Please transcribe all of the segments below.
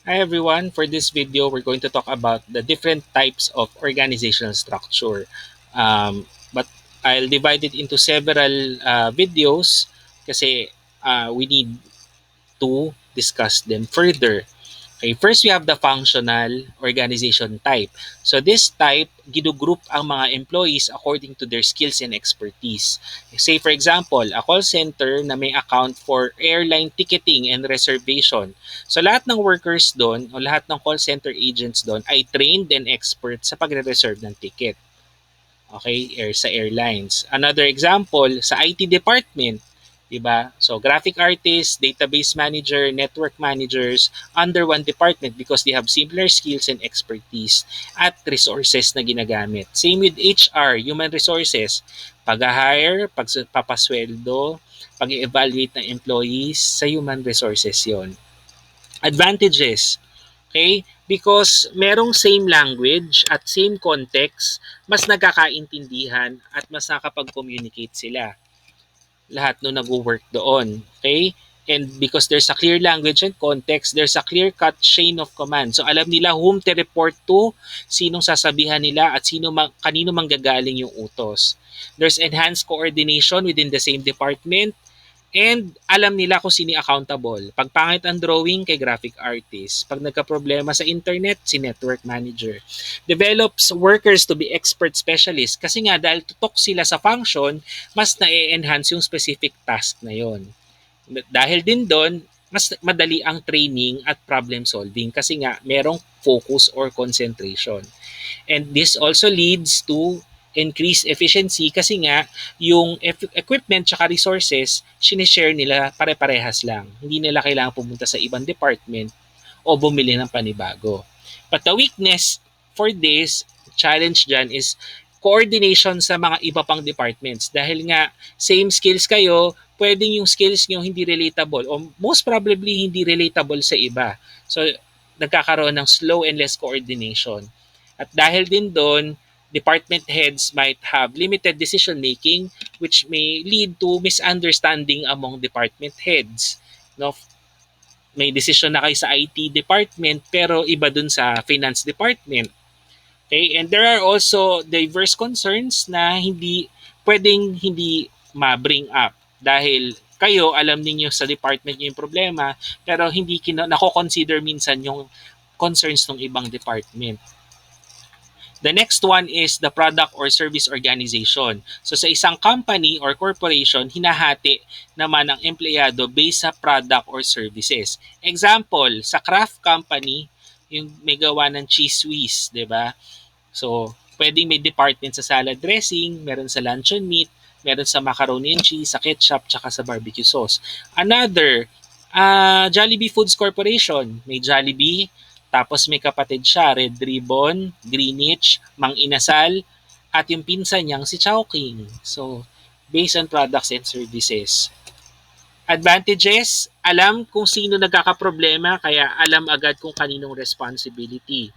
Hi everyone, for this video we're going to talk about the different types of organizational structure. But I'll divide it into several videos kasi we need to discuss them further. Okay, first we have the functional organization type. So this type, ginugroup ang mga employees according to their skills and expertise. Say for example, a call center na may account for airline ticketing and reservation. So lahat ng workers doon o lahat ng call center agents doon ay trained and expert sa pagre-reserve ng ticket. Okay, sa airlines. Another example, sa IT department, 'di ba? So graphic artists, database manager, network managers under one department because they have similar skills and expertise at resources na ginagamit. Same with HR, human resources, pag-hire, pagpapasweldo, pag-evaluate ng employees sa human resources 'yon. Advantages, okay? Because merong same language at same context, mas nagkakaintindihan at mas nakakapag-communicate sila. Lahat no nag-work doon. Okay? And because there's a clear language and context, there's a clear-cut chain of command. So alam nila whom to report to, sinong sasabihan nila at kanino manggagaling yung utos. There's enhanced coordination within the same department. And alam nila kung sino accountable. Pag pangit ang drawing, kay graphic artist. Pag nagka-problema sa internet, si network manager. Develops workers to be expert specialists kasi nga dahil tutok sila sa function, mas na-enhance yung specific task na yon. Dahil din doon, mas madali ang training at problem solving kasi nga merong focus or concentration. And this also leads to increased efficiency kasi nga yung equipment tsaka resources, sinishare nila pare-parehas lang. Hindi nila kailangan pumunta sa ibang department o bumili ng panibago. But the weakness for this challenge dyan is coordination sa mga iba pang departments. Dahil nga same skills kayo, pwedeng yung skills nyo hindi relatable o most probably hindi relatable sa iba. So nagkakaroon ng slow and less coordination. At dahil din doon, department heads might have limited decision making which may lead to misunderstanding among department heads. No, may decision na kayo sa IT department pero iba dun sa finance department. Okay? And there are also diverse concerns na hindi ma-bring up dahil kayo alam niyo sa department niyo yung problema pero hindi nako-consider minsan yung concerns ng ibang department. The next one is the product or service organization. So sa isang company or corporation, hinahati naman ang empleyado based sa product or services. Example, sa craft company, yung may gawa ng cheese whiz, di ba? So, pwedeng may department sa salad dressing, meron sa luncheon meat, meron sa macaroni and cheese, sa ketchup, tsaka sa barbecue sauce. Another, Jollibee Foods Corporation. May Jollibee, tapos may kapatid siya, Red Ribbon, Greenwich, Mang Inasal, at yung pinsan niyang si Chowking. So, based on products and services. Advantages, alam kung sino nagkakaproblema, kaya alam agad kung kaninong responsibility.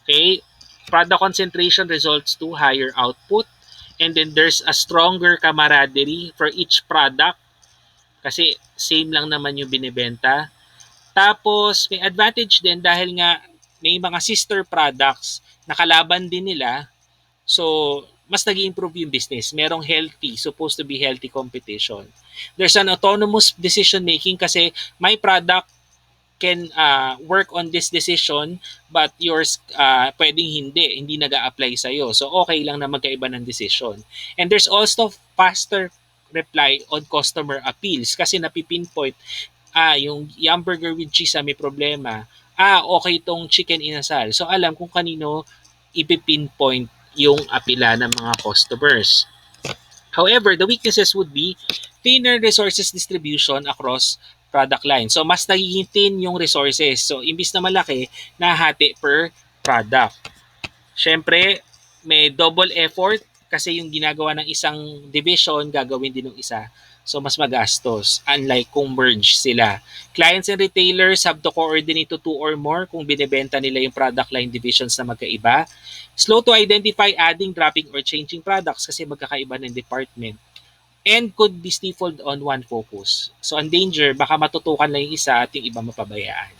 Okay? Product concentration results to higher output. And then there's a stronger camaraderie for each product kasi same lang naman yung binibenta. Tapos may advantage din dahil nga may mga sister products na kalaban din nila. So, mas nag improve yung business. Merong healthy, supposed to be healthy competition. There's an autonomous decision making kasi my product can work on this decision but yours pwedeng hindi nag-a-apply sa iyo. So okay lang na magkaiba ng decision. And there's also faster reply on customer appeals kasi napipinpoint yung hamburger with cheese may problema. Okay tong chicken inasal. So alam kung kanino ipipinpoint yung apila ng mga customers. However, the weaknesses would be thinner resources distribution across product line. So, mas nagiging thin yung resources. So, imbis na malaki, nahati per product. Siyempre, may double effort kasi yung ginagawa ng isang division, gagawin din ng isa. So, mas magastos. Unlike kung merge sila. Clients and retailers have to coordinate to two or more kung binibenta nila yung product line divisions na magkaiba. Slow to identify adding, dropping, or changing products kasi magkakaiba ng department. And could be stifled on one focus. So, ang danger, baka matutukan lang yung isa at yung iba mapabayaan.